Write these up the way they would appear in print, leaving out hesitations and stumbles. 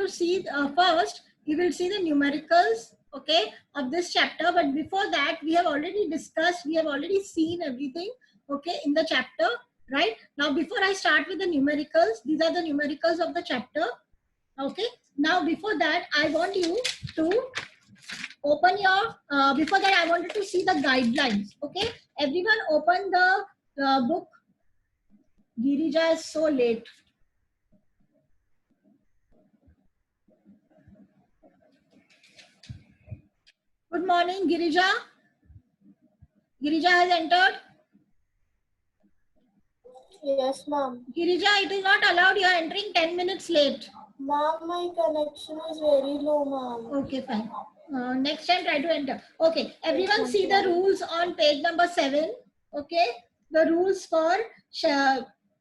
to see first, we will see the numericals, okay, of this chapter. But before that, we have already discussed, we have already seen everything, okay, in the chapter, right? Now, before I start with the numericals, these are the numericals of the chapter, okay. Now, before that, I want you to open your, before that, I wanted to see the guidelines, okay. Everyone open the book. Girija is so late. Good morning, Girija. Girija has entered. Yes, ma'am. Girija, it is not allowed. You are entering 10 minutes late. Ma'am, my connection is very low, ma'am. Okay, fine. Next time, try to enter. Okay, everyone see the rules on page number 7. Okay, the rules for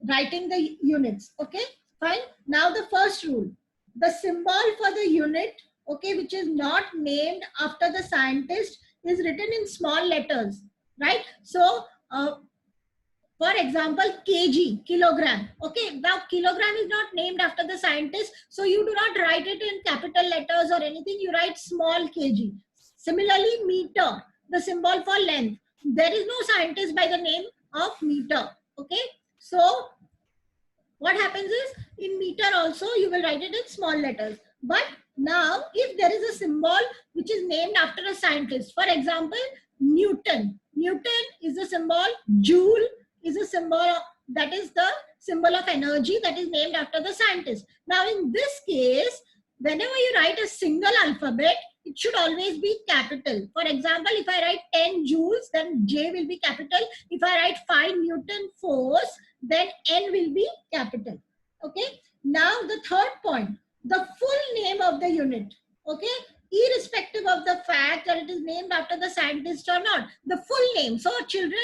writing the units. Okay, fine. Now the first rule, the symbol for the unit, okay, which is not named after the scientist, is written in small letters, right? So, for example, kg, kilogram. Okay, now kilogram is not named after the scientist, so you do not write it in capital letters or anything, you write small kg. Similarly, meter, the symbol for length. There is no scientist by the name of meter. Okay, so what happens is, in meter also, you will write it in small letters. But now, if there is a symbol which is named after a scientist, for example, Newton. Newton is a symbol, joule is a symbol, that is the symbol of energy that is named after the scientist. Now, in this case, whenever you write a single alphabet, it should always be capital. For example, if I write 10 joules, then J will be capital. If I write 5 Newton force, then N will be capital. Okay. Now, the third point, the full name of the unit. Okay. Irrespective of the fact that it is named after the scientist or not, the full name. So, children,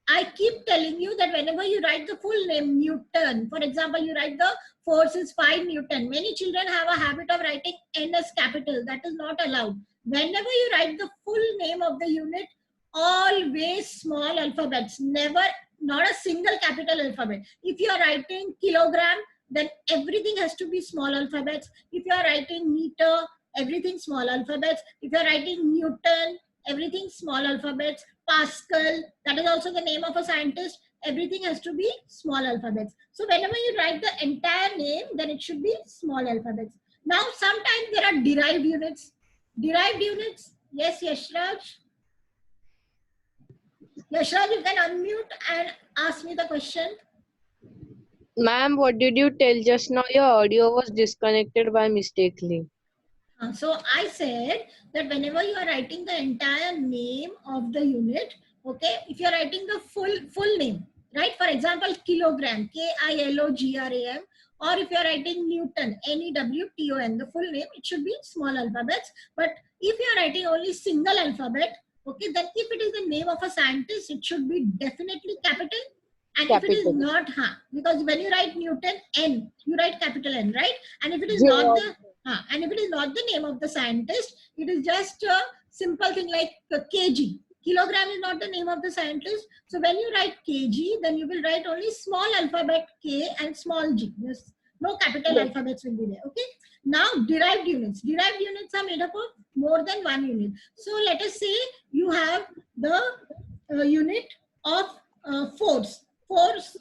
I keep telling you that whenever you write the full name, Newton, for example, you write the force is 5 Newton. Many children have a habit of writing N as capital. That is not allowed. Whenever you write the full name of the unit, always small alphabets, never, not a single capital alphabet. If you are writing kilogram, then everything has to be small alphabets. If you are writing meter, everything small alphabets. If you are writing Newton, everything small alphabets. Pascal, that is also the name of a scientist, everything has to be small alphabets. So whenever you write the entire name, then it should be small alphabets. Now, sometimes there are derived units. Derived units, yes, Yashraj? Yashraj, you can unmute and ask me the question. Ma'am, what did you tell just now? Your audio was disconnected by mistakenly. So I said that whenever you are writing the entire name of the unit, okay, if you are writing the full name, right? For example, kilogram, Kilogram, or if you are writing Newton, Newton, the full name, it should be small alphabets. But if you are writing only single alphabet, okay, then if it is the name of a scientist, it should be definitely capital. And if it is not, because when you write Newton, N, you write capital N, right? And if it is not the and if it is not the name of the scientist, it is just a simple thing like kg. Kilogram is not the name of the scientist. So when you write kg, then you will write only small alphabet K and small g. Yes. No capital alphabets will be there. Okay. Now, derived units. Derived units are made up of more than one unit. So let us say you have the unit of force. Force,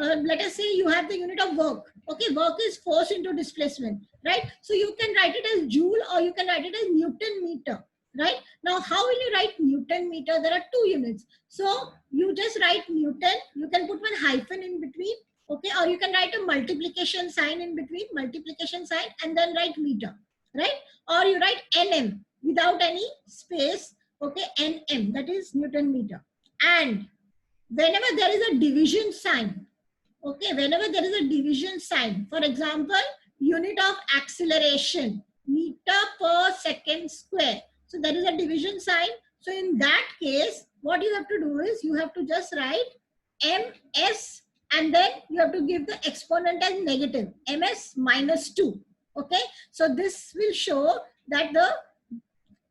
let us say you have the unit of work. Okay, work is force into displacement, right? So you can write it as joule or you can write it as Newton meter, right? Now, how will you write Newton meter? There are two units. So you just write Newton, you can put one hyphen in between, okay? Or you can write a multiplication sign in between, multiplication sign, and then write meter, right? Or you write NM without any space, okay? NM, that is Newton meter. And whenever there is a division sign, okay, whenever there is a division sign, for example, unit of acceleration, meter per second square. So there is a division sign. So in that case, what you have to do is you have to just write ms and then you have to give the exponent as negative, ms minus 2. Okay, so this will show that the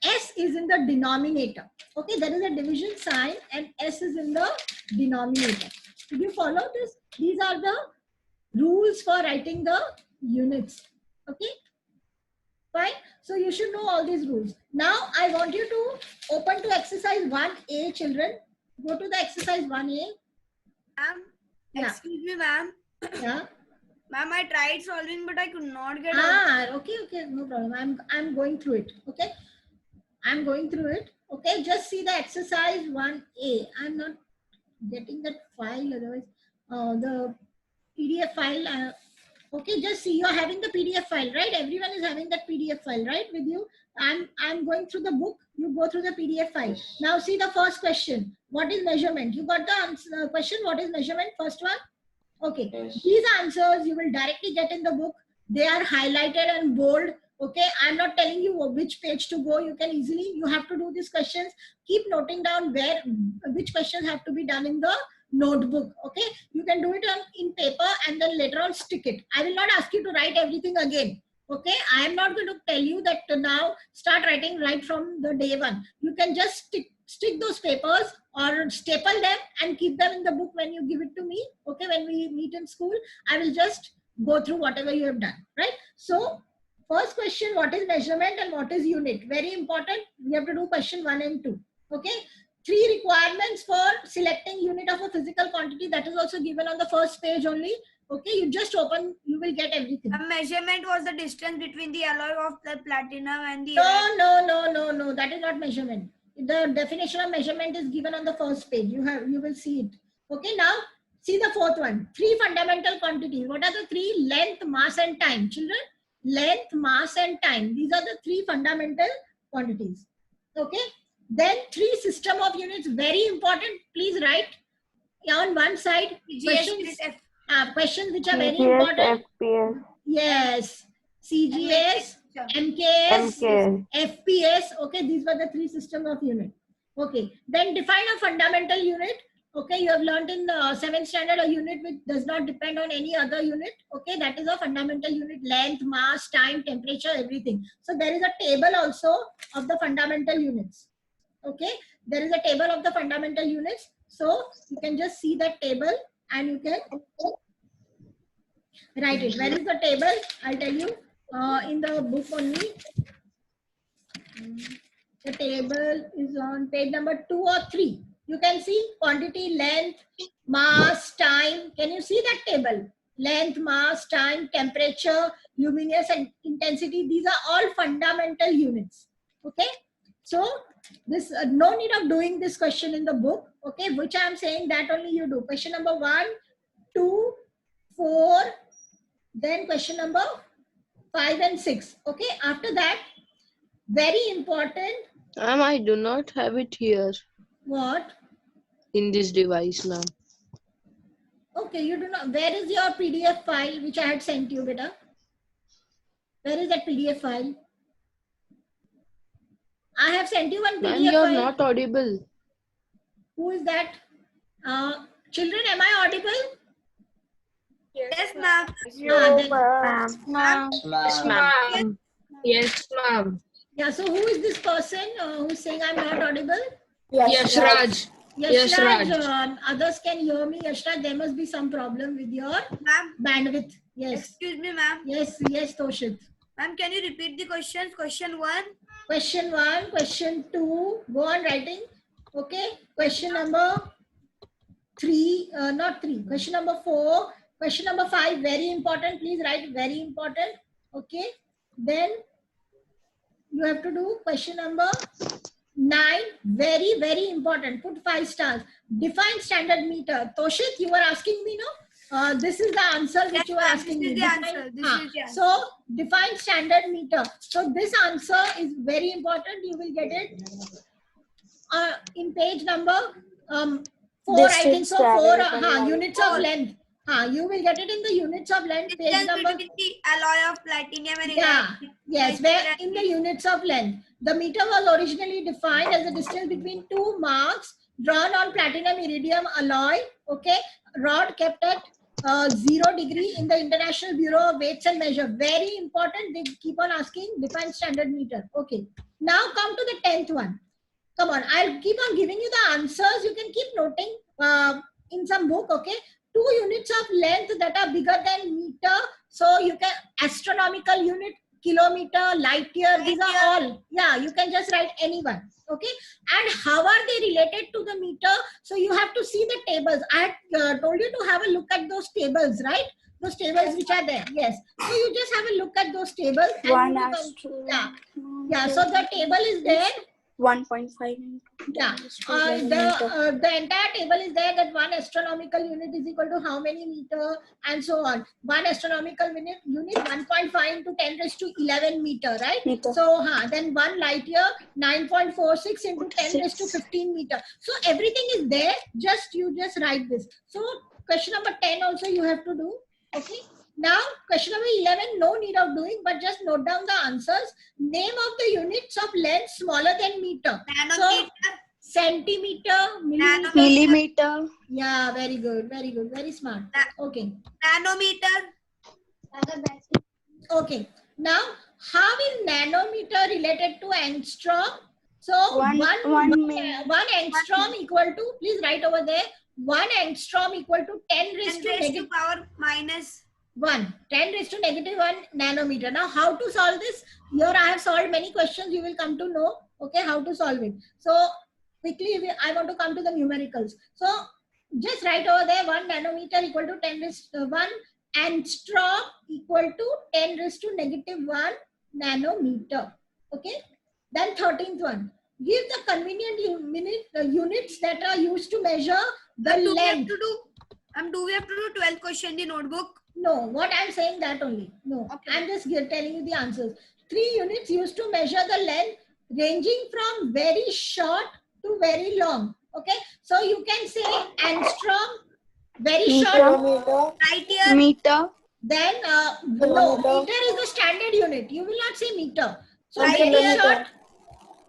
S is in the denominator. Okay, there is a division sign and S is in the denominator. Did you follow this? These are the rules for writing the units. Okay. So you should know all these rules. Now I want you to open to exercise 1A, children. Go to the exercise 1A. Ma'am, Yeah. excuse me, ma'am. Yeah. Ma'am, I tried solving, but I could not get out. Okay, no problem. I'm going through it. Okay, I'm going through it. Okay, just see the exercise 1A. I'm not getting that file, otherwise the PDF file. Okay, just see, you're having the PDF file, right? Everyone is having that PDF file, right, with you. I'm going through the book. You go through the PDF file. Now see the first question. What is measurement? You got the answer, question. What is measurement? First one. Okay. Yes. These answers you will directly get in the book. They are highlighted and bold. Okay. I'm not telling you which page to go. You can easily, you have to do these questions. Keep noting down which questions have to be done in the notebook. Okay. You can do it in paper and then later on stick it. I will not ask you to write everything again. Okay. I am not going to tell you that now start writing right from the day one. You can just stick those papers or staple them and keep them in the book when you give it to me. Okay, when we meet in school, I will just go through whatever you have done, right? So first question, what is measurement and what is unit? Very important. We have to do question 1 and 2. Okay, 3 requirements for selecting unit of a physical quantity. That is also given on the first page only. Okay, you just open, you will get everything. A measurement was the distance between the alloy of the platinum and the No, that is not measurement. The definition of measurement is given on the first page. You will see it. Okay, now see the fourth one. 3 fundamental quantities. What are the 3? Length, mass and time. Children, length, mass and time. These are the 3 fundamental quantities. Okay, then 3 system of units. Very important. Please write on one side questions which are very important. FPS. Yes, CGS, MKS, FPS. Okay, these were the 3 systems of unit. Okay, then define a fundamental unit. Okay, you have learned in the 7th standard a unit which does not depend on any other unit. Okay, that is a fundamental unit: length, mass, time, temperature, everything. So there is a table also of the fundamental units. Okay, there is a table of the fundamental units. So you can just see that table and you can write it. Where is the table? I'll tell you. In the book only. The table is on page number 2 or 3. You can see quantity, length, mass, time. Can you see that table? Length, mass, time, temperature, luminous and intensity. These are all fundamental units. Okay. So this no need of doing this question in the book. Okay. Which I am saying that only you do. Question number 1, 2, 4. Then question number 5 and 6. Okay. After that, very important. Ma'am, I do not have it here What? in this device, ma'am. Okay, you do not. Where is your PDF file which I had sent you, beta? Where is that PDF file? I have sent you one Ma'am, PDF you're file. not audible. Who is that? Children, am I audible? Yes, ma'am. Then- Yes, ma'am. Yes, ma'am. yeah, so who is this person who's saying I'm not audible? Yes, Raj. Yes, Yashraj, Raj. others can hear me. Yashraj, there must be some problem with your Ma'am, bandwidth. Yes, excuse me, ma'am. yes, Toshit. Ma'am, can you repeat the questions? Question 1. Question 1, question 2, go on writing. Okay, question number 3, not 3, question number 4, question number 5, very important, please write very important. Okay, then you have to do question number 9, very, very important, put 5 stars. Define standard meter. Toshit, you were asking me, no? This is the answer which Yes, you were ma'am, asking this me. is the answer. This is the answer. So define standard meter. So this answer is very important. You will get it in page number 4. I think so. 4 units of length. You will get it in the units of length. Page Distance number. between the alloy of platinum and Yeah. iridium. Yes. Where in the units of length. The meter was originally defined as the distance between 2 marks drawn on platinum iridium alloy. Okay. Rod kept at 0 degree in the International Bureau of Weights and Measure. Very important. They keep on asking define standard meter. Okay. Now come to the 10th one. Come on. I'll keep on giving you the answers. You can keep noting in some book. Okay. 2 units of length that are bigger than meter. So you can astronomical unit. kilometer, light year, these Light are all, yeah, you can just write anyone. Okay, and how are they related to the meter? So you have to see the tables. I had told you to have a look at those tables, right? Those tables which are there. Yes. So you just have a look at those tables. And One you will astro. yeah. Yeah. So the table is there. 1.5. Yeah. The entire table is there, that 1 astronomical unit is equal to how many meter and so on. 1 astronomical unit 1.5 into 10 raised to 11 meter, right? Meter. So then 1 light year 9.46 into 10 raised to 15 meter. So everything is there. You just write this. So question number 10 also you have to do. Okay. Now question number 11, no need of doing, but just note down the answers. Name of the units of length smaller than meter. Nanometer. Centimeter, millimeter. Millimeter. Yeah, very good, very smart. Okay. Nanometer. Okay. Now, how is nanometer related to angstrom? So One angstrom equal to, please write over there, 1 angstrom equal to 10 raised 10 to raised to negative power minus 1. 10 raised to negative 1 nanometer. Now, how to solve this? Here I have solved many questions. You will come to know, okay, how to solve it. So, quickly, I want to come to the numericals. So, just write over there 1 nanometer equal to 10 raised to 1 angstrom equal to 10 raised to negative 1 nanometer. Okay. Then 13th one. Give the convenient units that are used to measure the do we have length. to do do we have to do 12 question in the notebook? No, what I'm saying that only. No, Okay. I'm just telling you the answers. 3 units used to measure the length ranging from very short to very long. Okay, so you can say angstrom, very short. Kilometer. Light year. Meter. Then no, Kilometer. meter is the standard unit. You will not say meter. So Light very year. short,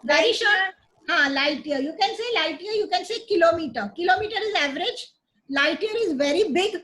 very Light short. year. Light year. You can say light year. You can say kilometer. Kilometer is average. Light year is very big,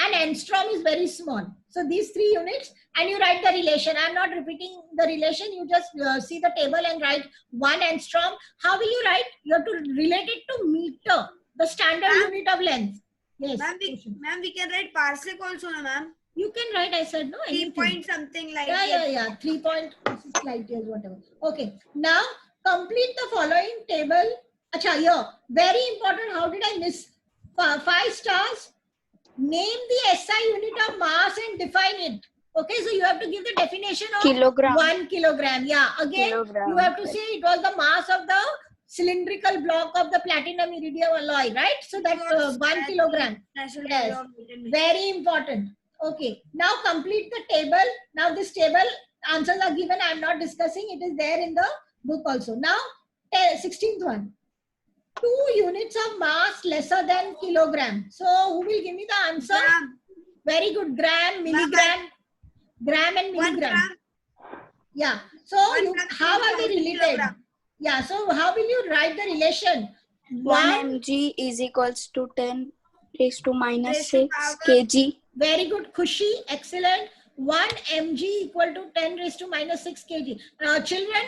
and angstrom is very small. So these 3 units, and you write the relation. I'm not repeating the relation. You just see the table and write 1 angstrom. How will you write? You have to relate it to meter, the standard unit of length. Yes. Ma'am, we can write parsec also, no, ma'am. You can write. I said no. 3 Anything. point something like Yeah. 3.6 light years, whatever. Okay. Now complete the following table. Acha, here. Very important. How did I miss? 5 stars. Name the SI unit of mass and define it. Okay, so you have to give the definition of Kilogram. 1 kilogram. Yeah, again, Kilogram. you have to say it was the mass of the cylindrical block of the platinum iridium alloy, right? So that 1 kilogram. Yes, very important. Okay, now complete the table. Now this table, answers are given. I am not discussing. It is there in the book also. Now, 16th one. 2 units of mass lesser than kilogram. So who will give me the answer? Gram. Very good. Gram, milligram, gram and 1 milligram. gram. Yeah. So One gram how are they is related? kilogram. Yeah. So how will you write the relation? 1 mg is equals to 10 raised to minus Raised to 6 power. kg. Very good, Khushi. Excellent. 1 mg equal to 10 raised to minus 6 kg. Children,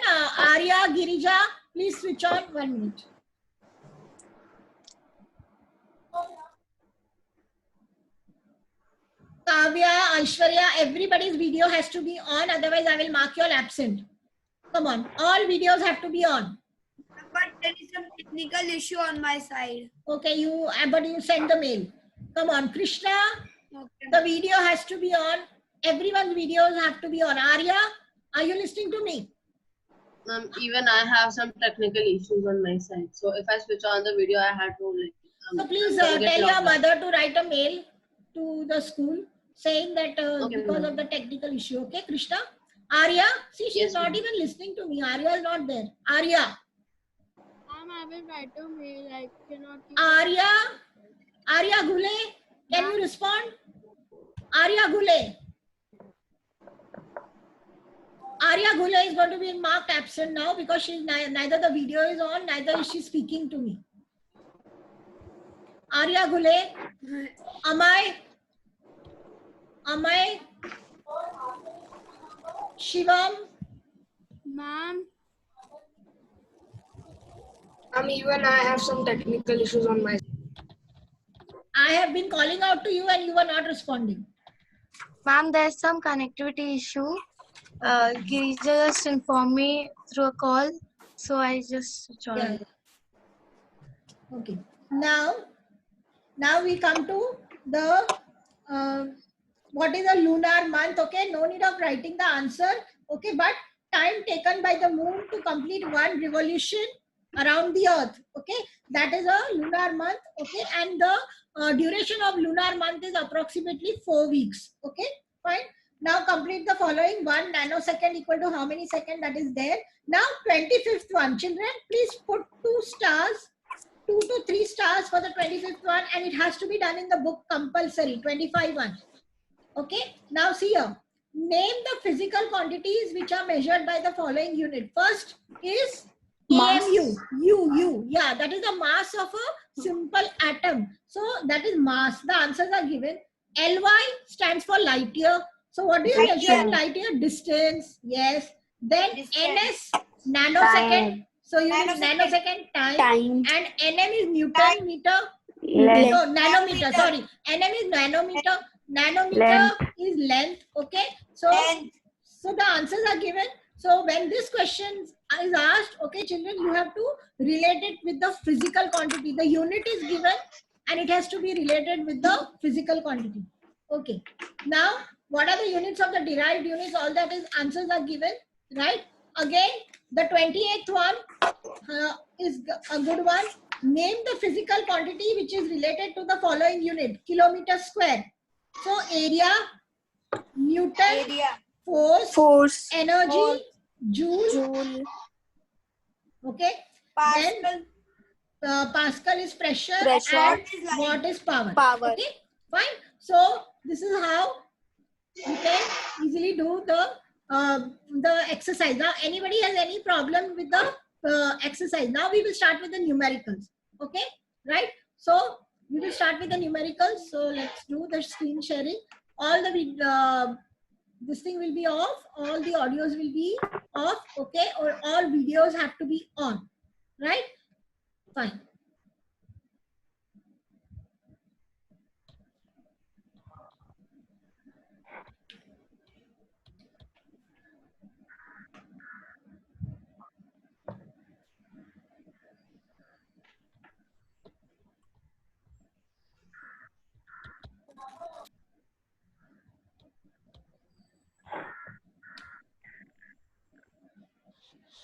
Arya, Girija, please switch on 1 minute. Kavya, Aishwarya, everybody's video has to be on. Otherwise, I will mark you all absent. Come on. All videos have to be on. But there is some technical issue on my side. Okay, but you send the mail. Come on, Krishna. Okay. The video has to be on. Everyone's videos have to be on. Arya, are you listening to me? Even I have some technical issues on my side. So if I switch on the video, I had to like. So please I'm gonna get tell your logged out. mother to write a mail to the school saying that Okay, because of the technical issue. Okay, Krishna? Arya, see, she's Yes, not ma'am. even listening to me. Arya is not there. Arya. I will write a mail. I cannot. Arya Gule, can you respond? Arya Gule. Arya Gule is going to be marked absent now because she's neither the video is on, neither is she speaking to me. Arya Gule, Amay, Shivam, Ma'am, Even I have some technical issues on my. I have been calling out to you and you are not responding. Ma'am, there's some connectivity issue. Girija just informed me through a call, so I just joined. Yeah. Okay. Now we come to the what is a lunar month. Okay, no need of writing the answer. Okay, but time taken by the moon to complete one revolution around the earth. Okay, that is a lunar month. Okay, and the duration of lunar month is approximately 4 weeks. Okay, fine. Now complete the following. 1 nanosecond equal to how many seconds? That is there. Now 25th one. Children, please put 2 stars, 2 to 3 stars for the 25th one, and it has to be done in the book compulsory. 25 one. Okay, now see here. Name the physical quantities which are measured by the following unit. First is Mass. AMU. U. Yeah, that is the mass of a simple atom. So that is mass. The answers are given. LY stands for light year. So what do you measure in light year? Distance. Yes. Then Distance. NS, nanosecond. So you need nanosecond time. Time. And NM is Newton meter. Length. No, nanometer. Sorry. NM is nanometer. Nanometer is length. Okay. So the answers are given. So when this question is asked, okay, children, you have to relate it with the physical quantity. The unit is given and it has to be related with the physical quantity. Okay. Now, what are the units of the derived units? All that is answers are given, right? Again, the 28th one is a good one. Name the physical quantity which is related to the following unit. Kilometer square. So area, Newton, force, energy, joule. Okay. Then Pascal is pressure, and watt is power. Okay. Fine. So this is how you can easily do the exercise. Now, anybody has any problem with the exercise? Now we will start with the numericals. Okay. Right. So we will start with the numericals. So let's do the screen sharing. All the this thing will be off. All the audios will be off. Okay. Or all videos have to be on. Right. Fine.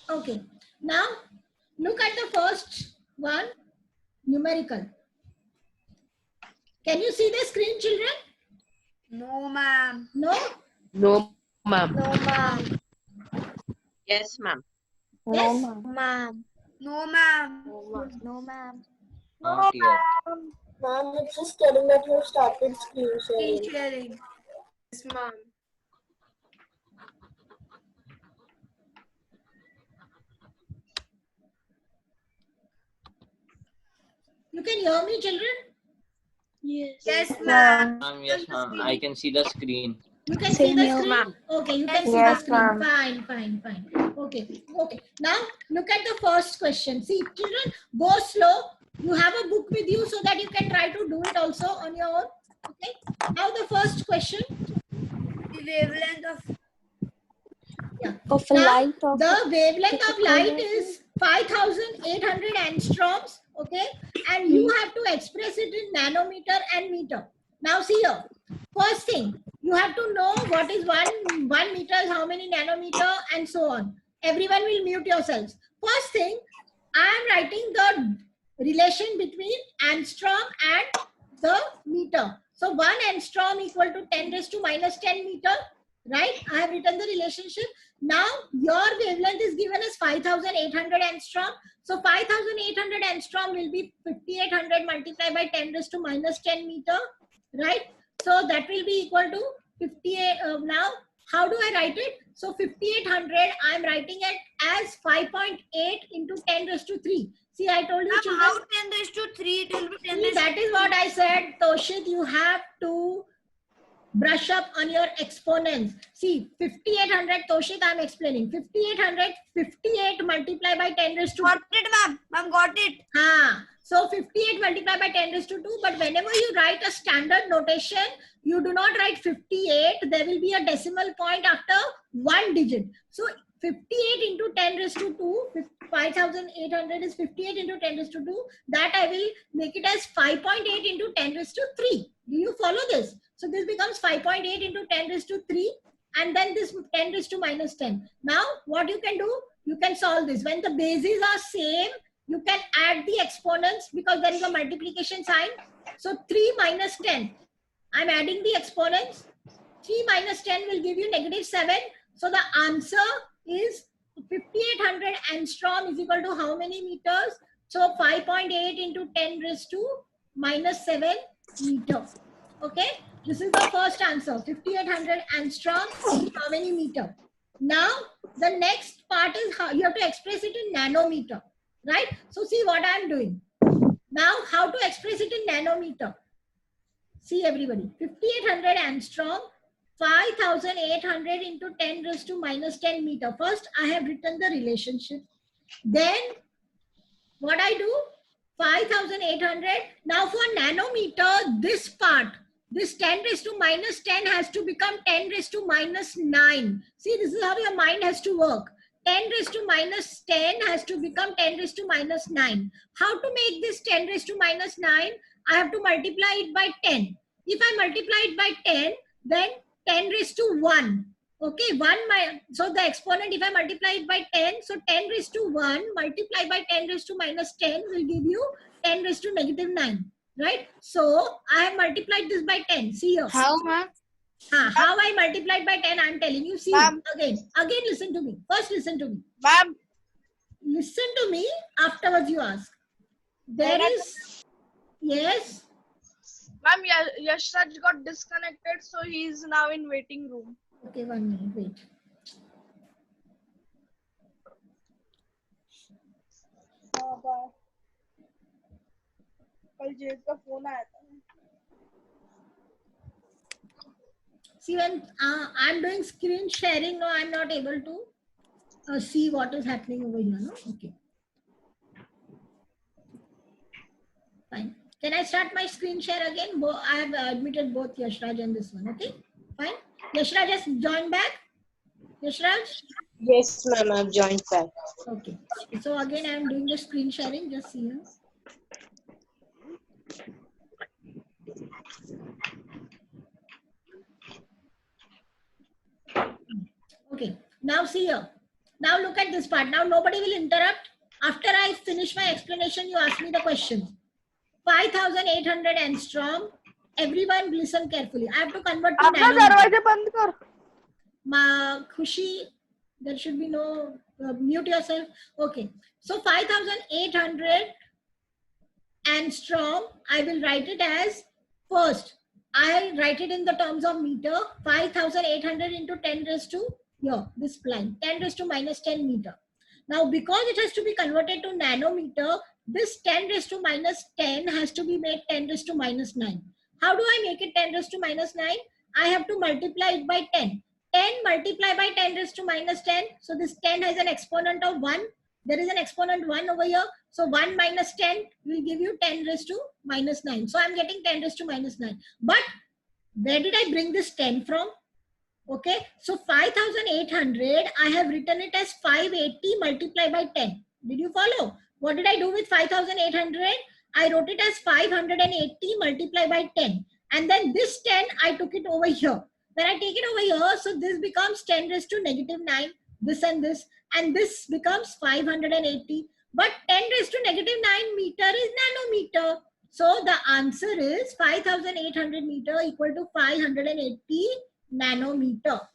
Okay. Now look at the first one, numerical. Can you see the screen, children? No, ma'am. No? No, ma'am. No, ma'am. Yes, ma'am. Yes? Ma'am. No, ma'am. No, ma'am. Not yet. Ma'am, it's just telling that you have started screen sharing. Screen sharing. Yes, ma'am. You can hear me, children? Yes, ma'am. Yes, ma'am. I can see the screen. You can Same see the here, screen? Okay, you can see the screen. Fine. Okay. Now, look at the first question. See, children, go slow. You have a book with you so that you can try to do it also on your own. Okay. Now, the first question. The wavelength of Of a light of The wavelength of light is 5,800 angstroms. Okay. And you have to express it in nanometer and meter. Now, see here. First thing, you have to know what is one meter, how many nanometer, and so on. Everyone will mute yourselves. First thing, I am writing the relation between angstrom and the meter. So 1 angstrom equal to 10 raised to minus 10 meter, right? I have written the relationship. Now your wavelength is given as 5,800 angstrom. So 5,800 angstrom will be 5,800 multiplied by 10 raised to minus 10 meter, right? So that will be equal to 58. Now, how do I write it? So 5,800, I am writing it as 5.8 into 10 raised to 3. See, I told you, children. how 10 raised to 3? It will be 10 See, raised that is what I said, Toshit. You have to brush up on your exponents. See, 5800, Toshik, I'm explaining. 5800, 58 multiplied by 10 raised to Got it, ma'am. Ma'am, got it. So 58 multiplied by 10 raised to 2. But whenever you write a standard notation, you do not write 58. There will be a decimal point after one digit. So 58 into 10 raised to 2, 5800 is 58 into 10 raised to 2. That I will make it as 5.8 into 10 raised to 3. Do you follow this? So this becomes 5.8 into 10 raised to 3. And then this 10 raised to minus 10. Now what you can do? You can solve this. When the bases are same, you can add the exponents because there is a multiplication sign. So 3 minus 10. I'm adding the exponents. 3 minus 10 will give you negative 7. So the answer is 5800 angstrom is equal to how many meters? So 5.8 into 10 raised to minus 7 meters. Okay, this is the first answer. 5800 angstrom is how many meter? Now the next part is how you have to express it in nanometer, right? So see what I'm doing. Now how to express it in nanometer? See everybody, 5800 angstrom, 5800 into 10 raised to minus 10 meter. First, I have written the relationship. Then, what I do? 5800. Now, for nanometer, this part, this 10 raised to minus 10 has to become 10 raised to minus 9. See, this is how your mind has to work. 10 raised to minus 10 has to become 10 raised to minus 9. How to make this 10 raised to minus 9? I have to multiply it by 10. If I multiply it by 10, then 10 raised to 1. Okay, so the exponent, if I multiply it by 10, so 10 raised to 1 multiplied by 10 raised to minus 10 will give you 10 raised to negative 9. Right? So, I have multiplied this by 10. See here. How, ma'am? How I multiplied by 10, I am telling you. See, again, listen to me. First, listen to me. Ma'am. Listen to me. Afterwards, you ask. There is, yes. Ma'am, Yashraj got disconnected, so he is now in waiting room. Okay, 1 minute, wait. कल जेब का phone आया था. See, when I'm doing screen sharing, no, I'm not able to see what is happening over here, no? Okay. Fine. Can I start my screen share again? I have admitted both Yashraj and this one, okay? Fine. Yashraj has joined back? Yashraj? Yes, ma'am, I've joined back. Okay. So again, I'm doing the screen sharing, just see here. Okay, now see here. Now look at this part. Now nobody will interrupt. After I finish my explanation, you ask me the questions. 5800 angstrom. Everyone listen carefully. I have to convert to nanometer. Khushi, there should be no, mute yourself. Okay, so 5800 angstrom, I will write it as, first, I'll write it in the terms of meter. 5800 into 10 raised to, here, this line, 10 raised to minus 10 meter. Now, because it has to be converted to nanometer, this 10 raised to minus 10 has to be made 10 raised to minus 9. How do I make it 10 raised to minus 9? I have to multiply it by 10. 10 multiplied by 10 raised to minus 10. So this 10 has an exponent of 1. There is an exponent 1 over here. So 1 minus 10 will give you 10 raised to minus 9. So I'm getting 10 raised to minus 9. But where did I bring this 10 from? Okay. So 5800, I have written it as 580 multiplied by 10. Did you follow? What did I do with 5800? I wrote it as 580 multiplied by 10. And then this 10, I took it over here. When I take it over here, so this becomes 10 raised to negative 9, this and this becomes 580. But 10 raised to negative 9 meter is nanometer. So the answer is 5800 meter equal to 580 nanometer.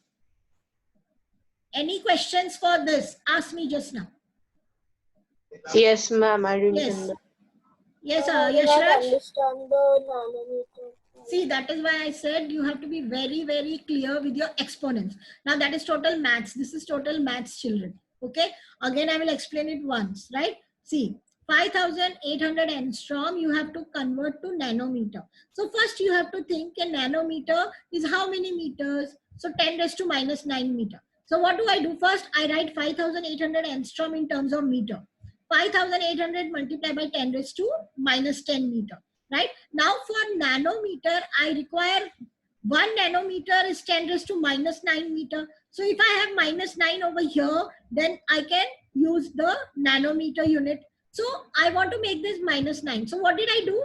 Any questions for this? Ask me just now. Yes, ma'am, I didn't Yes. understand. Yes, Yashraj. See, that is why I said you have to be very, very clear with your exponents. Now that is total maths. This is total maths, children. Okay. Again, I will explain it once, right? See, 5,800 angstrom, you have to convert to nanometer. So first you have to think a nanometer is how many meters? So 10 raised to minus 9 meter. So what do I do? First, I write 5,800 angstrom in terms of meter. 5,800 multiplied by 10 raised to minus 10 meter. Right? Now for nanometer, I require 1 nanometer is 10 raised to minus 9 meter. So if I have minus 9 over here, then I can use the nanometer unit. So I want to make this minus 9. So what did I do?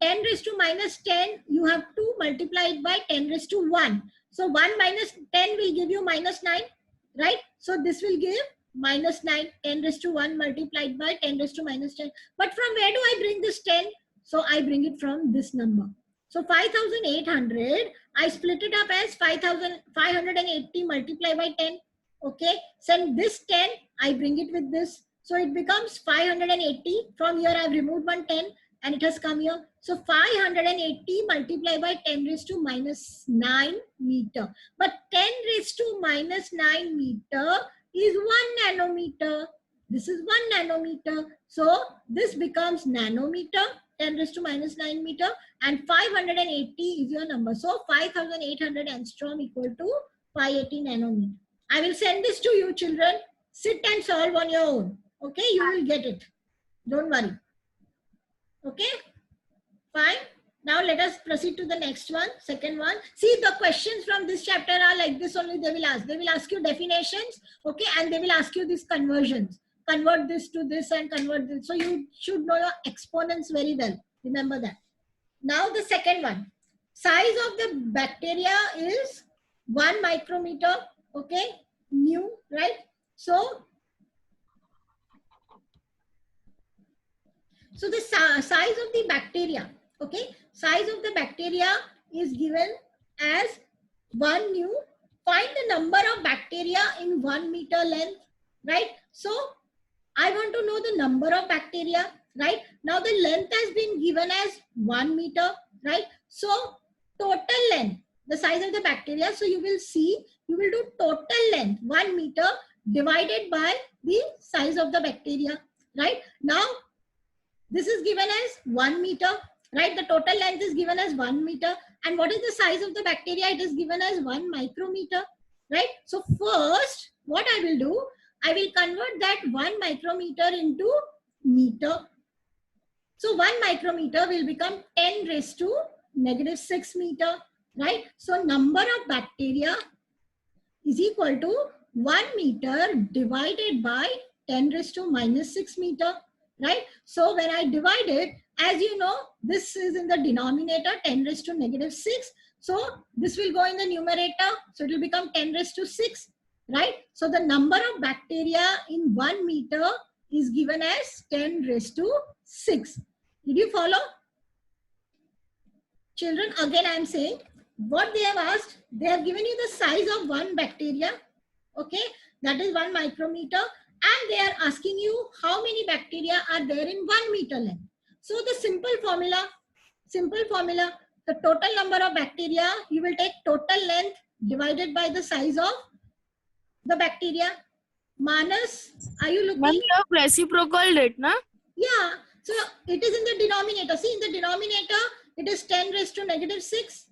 10 raised to minus 10, you have to multiply it by 10 raised to 1. So 1 minus 10 will give you minus 9, right? So this will give minus 9, 10 raised to 1 multiplied by 10 raised to minus 10. But from where do I bring this 10? So I bring it from this number. So 5,800, I split it up as 5,580 multiplied by 10. Okay, so this 10, I bring it with this. So it becomes 580. From here, I've removed one 10 and it has come here. So 580 multiplied by 10 raised to minus 9 meter. But 10 raised to minus 9 meter is 1 nanometer. This is 1 nanometer. So this becomes nanometer, 10 raised to minus 9 meter, and 580 is your number. So 5,800 angstrom equal to 580 nanometer. I will send this to you, children. Sit and solve on your own. Okay, you will get it. Don't worry. Okay, fine. Now let us proceed to the next one, second one. See, the questions from this chapter are like this only they will ask. They will ask you definitions, okay, and they will ask you these conversions. Convert this to this and convert this. So you should know your exponents very well. Remember that. Now the second one. Size of the bacteria is 1 micrometer, okay, new, right? So the size of the bacteria, okay, size of the bacteria is given as 1 new. Find the number of bacteria in 1 meter length, right? So I want to know the number of bacteria, right? Now the length has been given as 1 meter, right? So total length, the size of the bacteria. So you will see, you will do total length 1 meter divided by the size of the bacteria, right? Now this is given as 1 meter, right? The total length is given as 1 meter. And what is the size of the bacteria? It is given as 1 micrometer, right? So first, what I will do, I will convert that 1 micrometer into meter. So 1 micrometer will become 10 raised to negative 6 meter, right? So number of bacteria is equal to 1 meter divided by 10 raised to minus 6 meter, right? So when I divide it, as you know, this is in the denominator, 10 raised to negative 6. So this will go in the numerator. So it will become 10 raised to 6, right? So the number of bacteria in 1 meter is given as 10 raised to 6. Did you follow? Children, again I am saying, what they have asked, they have given you the size of 1 bacteria, okay? That is 1 micrometer. And they are asking you how many bacteria are there in 1 meter length. So the simple formula, the total number of bacteria, you will take total length divided by the size of the bacteria. Manas, are you looking? You have reciprocal it, na? Yeah, so it is in the denominator. See, in the denominator, it is 10 raised to negative 6,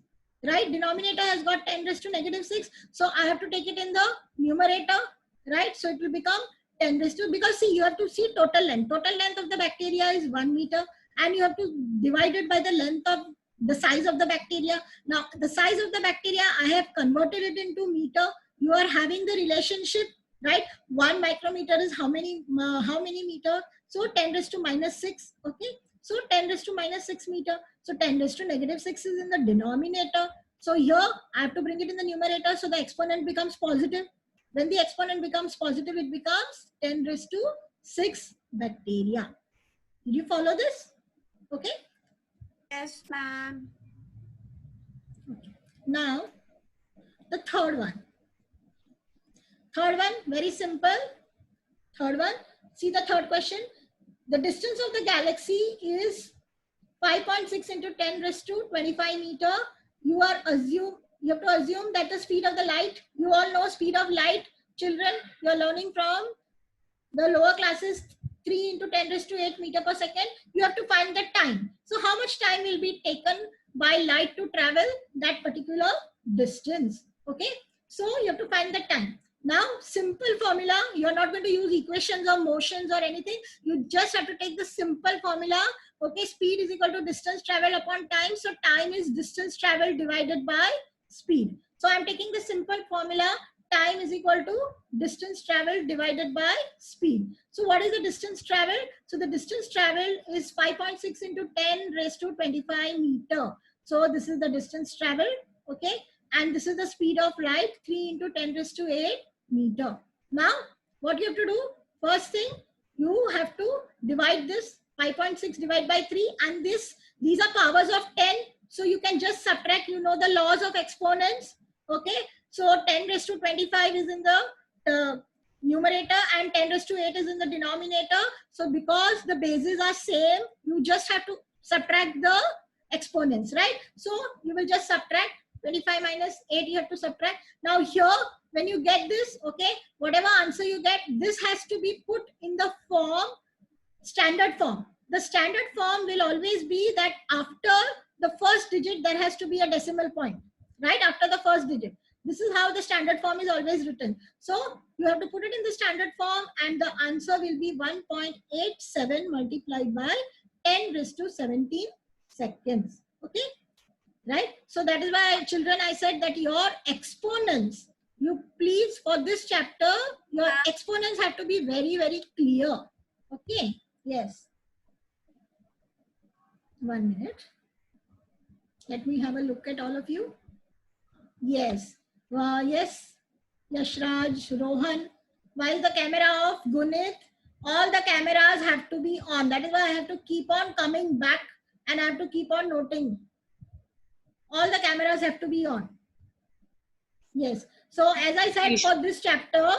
right? Denominator has got 10 raised to negative 6. So I have to take it in the numerator, right? So it will become 10 raised to, because see, you have to see total length. Total length of the bacteria is 1 meter and you have to divide it by the length of the size of the bacteria. Now, the size of the bacteria, I have converted it into meter. You are having the relationship, right? 1 micrometer is how many meter? So 10 raised to minus 6, okay? So 10 raised to minus 6 meter. So 10 raised to negative 6 is in the denominator. So here, I have to bring it in the numerator. So the exponent becomes positive. When the exponent becomes positive, it becomes 10 raised to 6 bacteria. Did you follow this? Okay. Yes, ma'am. Okay. Now, the third one. Third one, very simple. Third one, see the third question. The distance of the galaxy is 5.6 into 10 raised to 25 meter. You have to assume that the speed of the light, you all know speed of light, children, you are learning from the lower classes, 3 into 10 raised to 8 meter per second. You have to find the time. So how much time will be taken by light to travel that particular distance? Okay, so you have to find the time. Now, simple formula, you're not going to use equations or motions or anything. You just have to take the simple formula. Okay, speed is equal to distance traveled upon time. So time is distance traveled divided by speed. So I'm taking the simple formula. Time is equal to distance traveled divided by speed. So what is the distance traveled? So the distance traveled is 5.6 into 10 raised to 25 meter. So this is the distance traveled. Okay, and this is the speed of light, 3 into 10 raised to 8 meter. Now, what you have to do? First thing, you have to divide this 5.6 divided by 3, and these are powers of 10. So you can just subtract, you know the laws of exponents. Okay, so 10 raised to 25 is in the numerator and 10 raised to 8 is in the denominator. So because the bases are same, you just have to subtract the exponents, right? So you will just subtract 25 minus 8, you have to subtract. Now here, when you get this, okay, whatever answer you get, this has to be put in the form, standard form. The standard form will always be that after the first digit, there has to be a decimal point, right? After the first digit. This is how the standard form is always written. So you have to put it in the standard form and the answer will be 1.87 multiplied by 10 raised to 17 seconds. Okay, right? So that is why, children, I said that your exponents, you please, for this chapter, your exponents have to be very, very clear. Okay, yes. 1 minute. Let me have a look at all of you. Yes. Yes, Yashraj, Rohan. While the camera of Gunit, all the cameras have to be on. That is why I have to keep on coming back and I have to keep on noting. All the cameras have to be on. Yes. So as I said, for this chapter,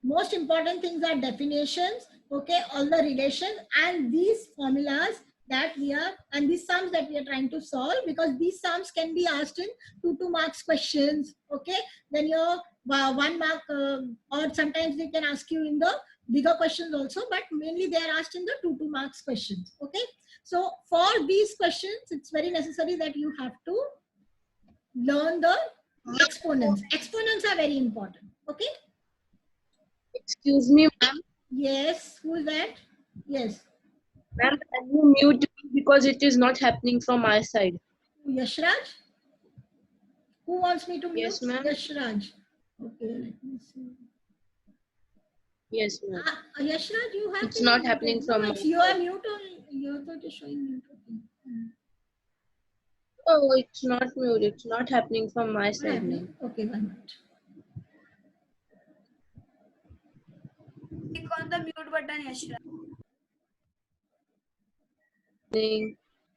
most important things are definitions, okay, all the relations and these formulas that we are, and these sums that we are trying to solve, because these sums can be asked in 2 marks questions, okay. Then your 1 mark or sometimes they can ask you in the bigger questions also, but mainly they are asked in the 2 marks questions, okay. So for these questions, it's very necessary that you have to learn the exponents. Exponents are very important, okay. Excuse me, ma'am. Yes, who is that? Yes. Ma'am, can you mute me because it is not happening from my side? Yashraj? Who wants me to mute? Yes, ma'am. Yashraj. Okay, let me see. Yes, ma'am. Yashraj, you have It's been not muted. happening No, from it's my you are mute only. Your thought is showing mute. Okay. Oh, it's not mute. It's not happening from my Not side, happening. ma'am. Okay, 1 minute. Click on the mute button, Yashra.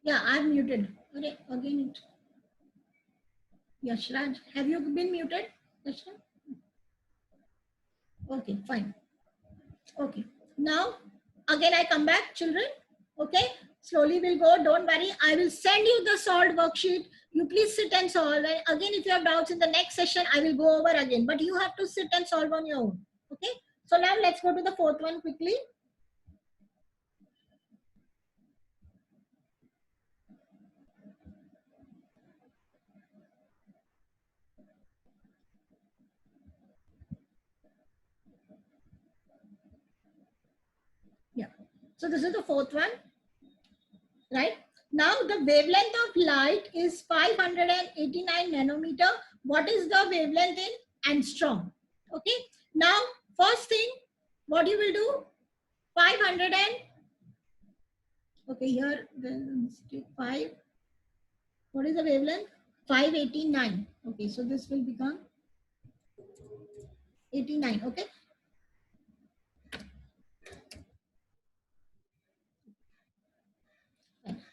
Yeah, I've muted. Okay, again it. Yashraj, have you been muted? Yashraj? Okay, fine. Okay, now again I come back, children. Okay, slowly we'll go. Don't worry. I will send you the solved worksheet. You please sit and solve. And again, if you have doubts in the next session, I will go over again. But you have to sit and solve on your own. Okay. So now let's go to the 4th one quickly. Yeah. So this is the 4th one. Right. Now the wavelength of light is 589 nanometer. What is the wavelength in angstrom? Okay. Now, first thing, what you will do? 500 and okay, here then 5. What is the wavelength? 589. Okay, so this will become 89. Okay.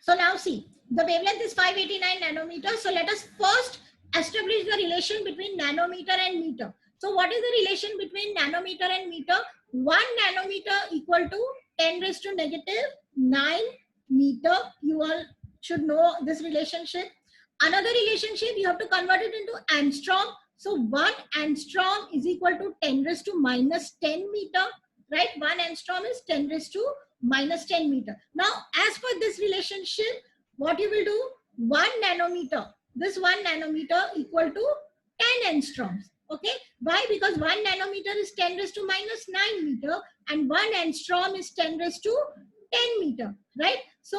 So now see, the wavelength is 589 nanometers. So let us first establish the relation between nanometer and meter. So what is the relation between nanometer and meter? 1 nanometer equal to 10 raised to negative 9 meter. You all should know this relationship. Another relationship, you have to convert it into angstrom. So 1 angstrom is equal to 10 raised to minus 10 meter, right? 1 angstrom is 10 raised to minus 10 meter. Now, as per this relationship, what you will do? 1 nanometer. This 1 nanometer equal to 10 angstroms. Okay? Why? Because 1 nanometer is 10 raised to minus 9 meter and 1 angstrom is 10 raised to 10 meter, right? So,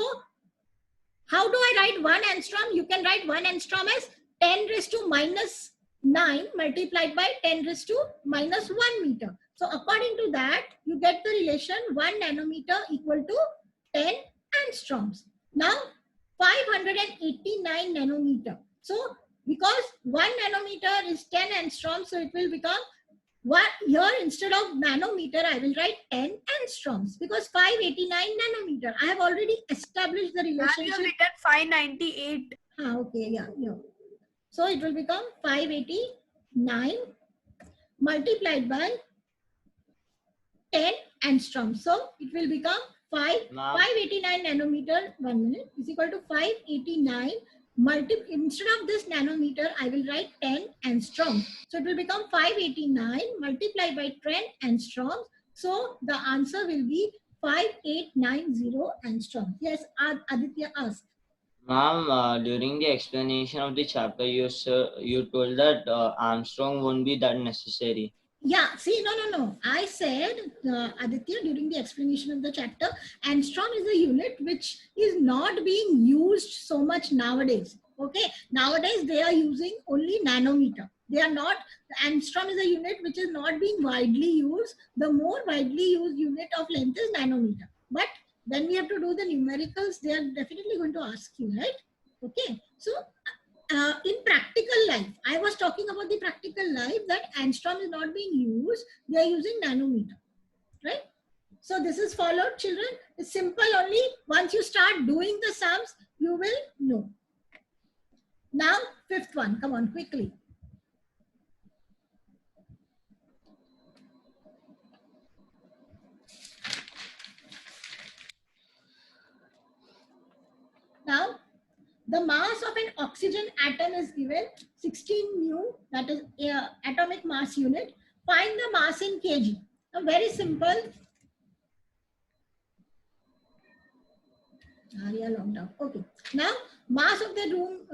how do I write 1 angstrom? You can write 1 angstrom as 10 raised to minus 9 multiplied by 10 raised to minus 1 meter. So according to that, you get the relation 1 nanometer equal to 10 angstroms. Now 589 nanometer. So because 1 nanometer is 10 angstroms, so it will become here instead of nanometer, I will write 10 angstroms because 589 nanometer. I have already established the Ma'am, you have relationship. written 598. Okay, yeah. So it will become 589 multiplied by 10 angstroms. So it will become 589 nanometer, 1 minute, is equal to 589 instead of this nanometer, I will write 10 angstroms. So it will become 589 multiplied by 10 angstroms. So the answer will be 5890 angstroms. Yes, Aditya asked. Ma'am, during the explanation of the chapter, you told that Armstrong won't be that necessary. Yeah, see, no. I said, Aditya, during the explanation of the chapter, angstrom is a unit which is not being used so much nowadays. Okay, nowadays they are using only nanometer. They are not, angstrom is a unit which is not being widely used. The more widely used unit of length is nanometer. But when we have to do the numericals, they are definitely going to ask you, right? Okay, so in practical life, I was talking about the practical life that angstrom is not being used. They are using nanometer, right? So this is followed, children. It's simple only. Once you start doing the sums, you will know. Now, fifth one. Come on, quickly. Now, the mass of an oxygen atom is given 16 mu, that is atomic mass unit. Find the mass in kg. Now, very simple. Arya logged out. Okay. Now, mass of the room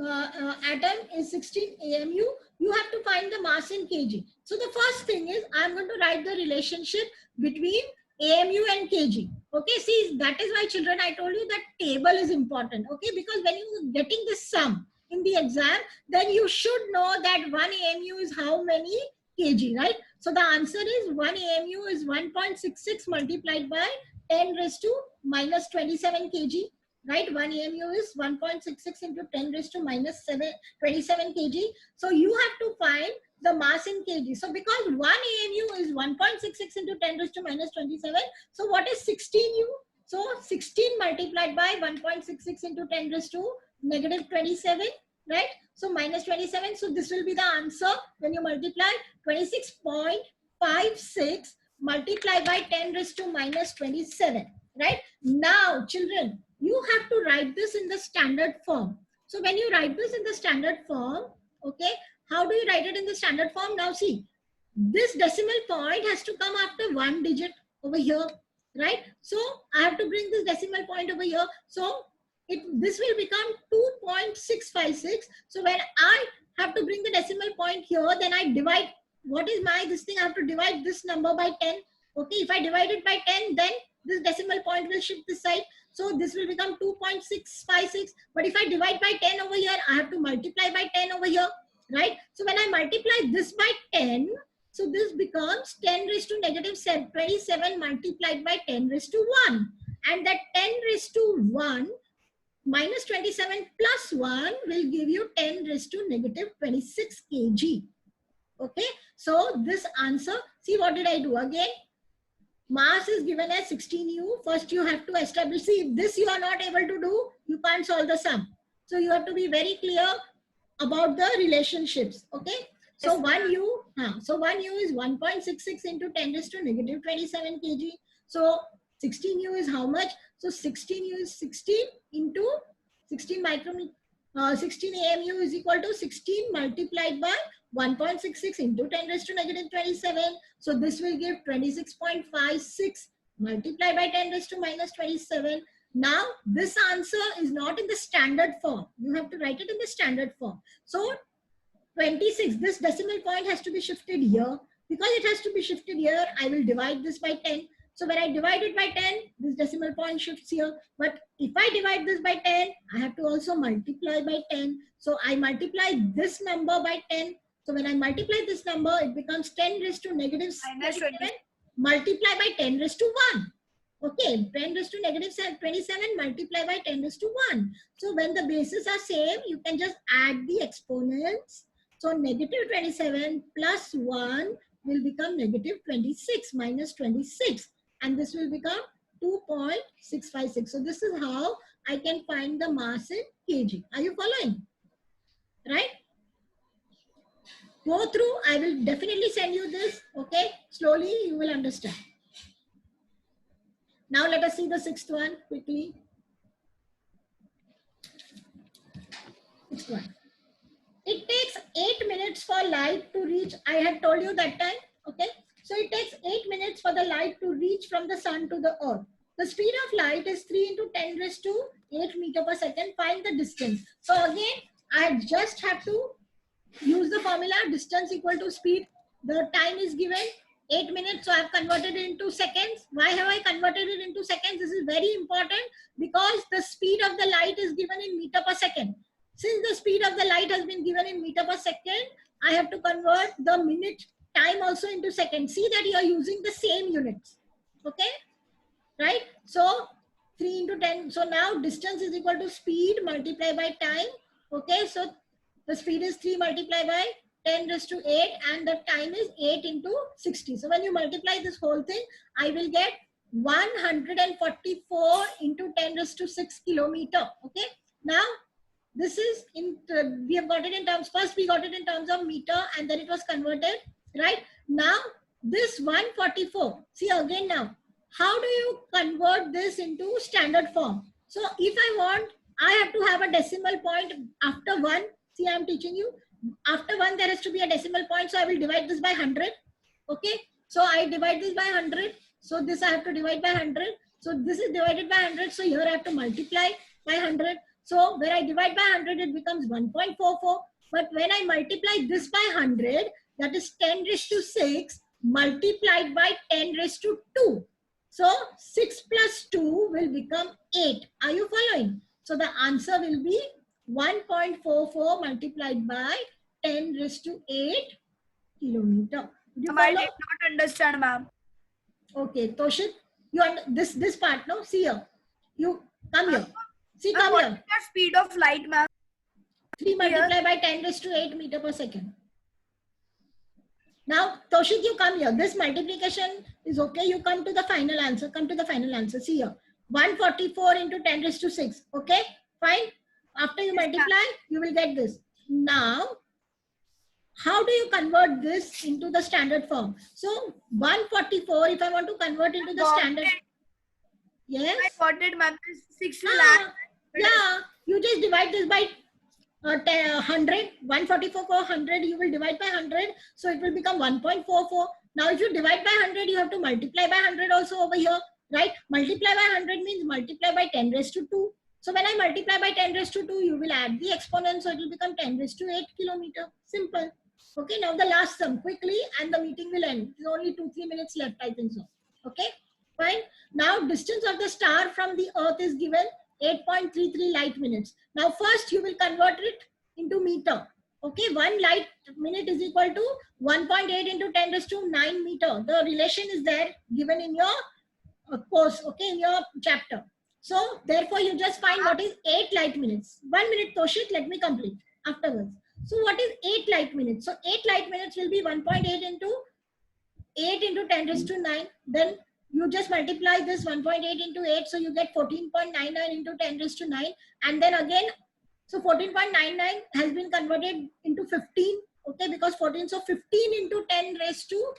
atom is 16 AMU. You have to find the mass in kg. So the first thing is I'm going to write the relationship between AMU and kg. Okay, see, that is why, children, I told you that table is important. Okay, because when you're getting this sum in the exam, then you should know that 1 AMU is how many kg, right? So the answer is 1 AMU is 1.66 multiplied by 10 raised to minus 27 kg, right? 1 AMU is 1.66 into 10 raised to minus 27 kg. So you have to find the mass in kg. So because 1 AMU is 1.66 into 10 raised to minus 27. So what is 16U? So 16 multiplied by 1.66 into 10 raised to negative 27, right? So minus 27. So this will be the answer when you multiply 26.56 multiplied by 10 raised to minus 27, right? Now, children, you have to write this in the standard form. So when you write this in the standard form, okay, how do you write it in the standard form? Now see, this decimal point has to come after 1 digit over here, right? So I have to bring this decimal point over here. So this will become 2.656. So when I have to bring the decimal point here, then I divide, what is this thing? I have to divide this number by 10. Okay, if I divide it by 10, then this decimal point will shift this side. So this will become 2.656. But if I divide by 10 over here, I have to multiply by 10 over here, right? So when I multiply this by 10, so this becomes 10 raised to negative 27 multiplied by 10 raised to 1. And that 10 raised to 1 minus 27 plus 1 will give you 10 raised to negative 26 kg. Okay, so this answer, see what did I do again? Mass is given as 16U. First you have to establish, see if this you are not able to do, you can't solve the sum. So you have to be very clear about the relationships. Okay, so 1U, so 1U is 1.66 into 10 raised to negative 27 kg. So 16U is how much? So 16U is 16 into 16 micrometer. 16 AMU is equal to 16 multiplied by 1.66 into 10 raised to negative 27. So this will give 26.56 multiplied by 10 raised to minus 27. Now this answer is not in the standard form. You have to write it in the standard form. So 26, this decimal point has to be shifted here. Because it has to be shifted here, I will divide this by 10. So when I divide it by 10, this decimal point shifts here. But if I divide this by 10, I have to also multiply by 10. So I multiply this number by 10. So when I multiply this number, it becomes 10 raised to negative Minus 27 20. multiply by 10 raised to 1. Okay, 10 raised to negative 27 multiply by 10 raised to 1. So when the bases are same, you can just add the exponents. So negative 27 plus 1 will become negative 26 minus 26. And this will become 2.656. So this is how I can find the mass in kg. Are you following? Right? Go through. I will definitely send you this. Okay. Slowly you will understand. Now let us see the sixth one quickly. Sixth one. It takes 8 minutes for light to reach. I had told you that time. Okay. So it takes 8 minutes for the light to reach from the sun to the earth. The speed of light is 3 into 10 raised to 8 meter per second. Find the distance. So again, I just have to use the formula distance equal to speed. The time is given 8 minutes. So I have converted it into seconds. Why have I converted it into seconds? This is very important because the speed of the light is given in meter per second. Since the speed of the light has been given in meter per second, I have to convert the minute time also into seconds. See that you are using the same units. Okay. Right. So 3 into 10. So now distance is equal to speed multiplied by time. Okay. So the speed is 3 multiplied by 10 raised to 8 and the time is 8 into 60. So when you multiply this whole thing, I will get 144 into 10 raised to 6 kilometer. Okay. Now this is in, we have got it in terms, first we got it in terms of meter and then it was converted, right? Now this 144, see again now, how do you convert this into standard form? So if I want, I have to have a decimal point after 1. See, I am teaching you. After 1, there has to be a decimal point. So I will divide this by 100. Okay. So I divide this by 100. So this I have to divide by 100. So this is divided by 100. So here I have to multiply by 100. So when I divide by 100, it becomes 1.44. But when I multiply this by 100, that is 10 raised to 6 multiplied by 10 raised to 2. So 6 plus 2 will become 8. Are you following? So the answer will be 1.44 multiplied by 10 raised to 8 kilometer. Did you I follow? did not understand, ma'am. Okay, Toshit, you this part, no? See here. You come here. See, Ma'am, come what is here. the speed of light, ma'am? 3 multiplied by 10 raised to 8 meter per second. Now, Toshit, you come here. This multiplication is okay. You come to the final answer. Come to the final answer. See here. 144 into 10 raised to 6. Okay, fine. After you multiply, you will get this. Now, how do you convert this into the standard form? So, 144, if I want to convert into the standard. Yes. I got it, ma'am. 6 Ah, lakh. yeah, you just divide this by 100. 144 for 100, you will divide by 100. So it will become 1.44. Now if you divide by 100, you have to multiply by 100 also over here, right? Multiply by 100 means multiply by 10 raised to 2. So when I multiply by 10 raised to 2, you will add the exponent. So it will become 10 raised to 8 kilometer. Simple. Okay, now the last sum quickly and the meeting will end. There's only 2-3 minutes left, I think so. Okay, fine. Now distance of the star from the earth is given 8.33 light minutes. Now first you will convert it into meter. Okay, 1 light minute is equal to 1.8 into 10 raised to 9 meter. The relation is there given in your course, okay, in your chapter. So therefore you just find what is 8 light minutes. 1 minute, Toshit, let me complete afterwards. So what is 8 light minutes? So 8 light minutes will be 1.8 into 8 into 10 raised to 9. Then you just multiply this 1.8 into 8. So you get 14.99 into 10 raised to 9. And then again, so 14.99 has been converted into 15. Okay, because 14, so 15 into 10 raised to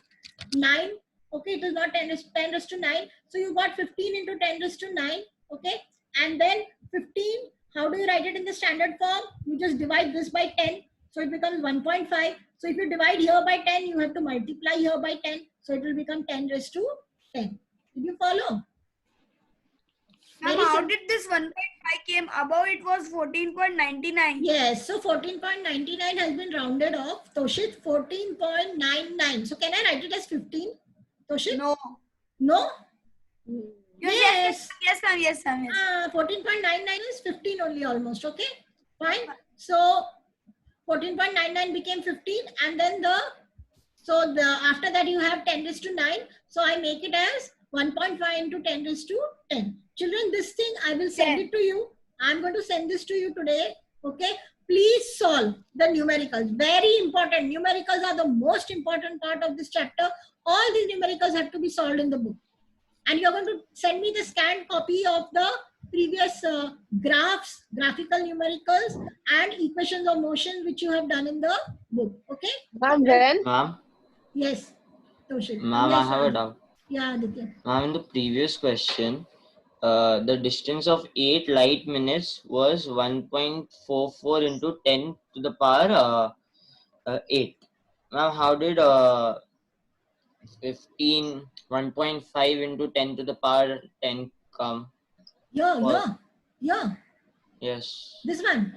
9. Okay, it is not 10 raised to 9. So you got 15 into 10 raised to 9. Okay, and then 15, how do you write it in the standard form? You just divide this by 10. So it becomes 1.5. So if you divide here by 10, you have to multiply here by 10. So it will become 10 raised to 10. Did you follow? Ma'am, Very how simple. did this 1.5 came? Above it was 14.99. Yes, so 14.99 has been rounded off. Toshit, 14.99. So can I write it as 15? Toshit? No. No? Yes, ma'am. Yes. 14.99 is 15 only almost, okay? Fine. So 14.99 became 15 and then after that you have 10 raised to 9. So I make it as 1.5 into 10 raised to 10. Children, this thing I will send 10. it to you. I'm going to send this to you today, okay? Please solve the numericals. Very important. Numericals are the most important part of this chapter. All these numericals have to be solved in the book. And you're going to send me the scanned copy of the previous graphs, graphical numericals, and equations of motion which you have done in the book. Okay? Ma'am, when? Ma'am, Yes. Toshit. ma'am, Yes, I have a Aditya. doubt. Yeah, Aditya. Ma'am, in the previous question, the distance of 8 light minutes was 1.44 into 10 to the power 8. Ma'am, how did 1.5 into 10 to the power 10 come? Yeah. Yes. This one.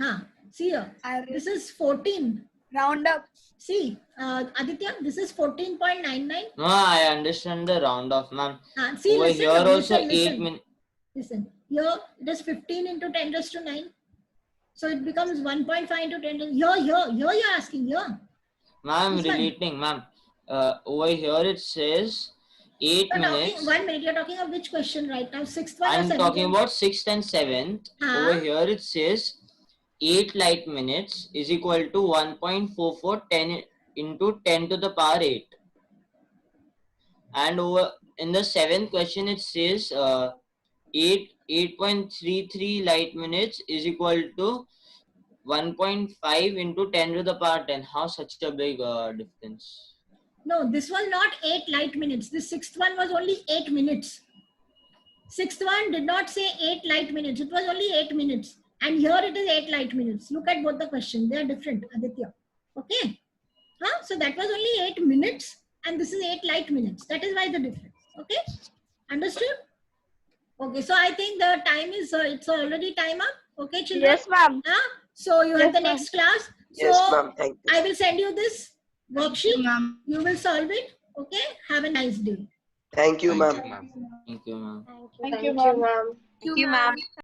See here. This is 14. Round up. See, Aditya, this is 14.99. No, I understand the round off, ma'am. See, Over listen, here also listen, 8 minutes. Listen, here it is 15 into 10 raised to 9. So it becomes 1.5 into 10 raised. Here you're asking, here. Ma'am, This one. relating, ma'am. Over here it says 8 You're minutes. talking, 1 minute, you're talking of which question right now? 6th one or I'm 7th talking one? about 6th and 7th. Huh? Over here it says 8 light minutes is equal to 1.44 10 into 10 to the power 8. And over in the 7th question it says 8.33 light minutes is equal to 1.5 into 10 to the power 10. How such a big difference? No, this was not 8 light minutes. This 6th one was only 8 minutes. 6th one did not say 8 light minutes. It was only 8 minutes. And here it is 8 light minutes. Look at both the questions. They are different, Aditya. Okay? So that was only 8 minutes. And this is 8 light minutes. That is why the difference. Okay? Understood? Okay. So I think the time is, it's already time up. Okay, children? Yes, ma'am. So you have Yes, the ma'am. next class. Yes, So ma'am. Thank you. I will send you this worksheet. You will solve it. Okay? Have a nice day. Thank you, ma'am. Thank you, ma'am. Thank you, ma'am. Thank you, ma'am.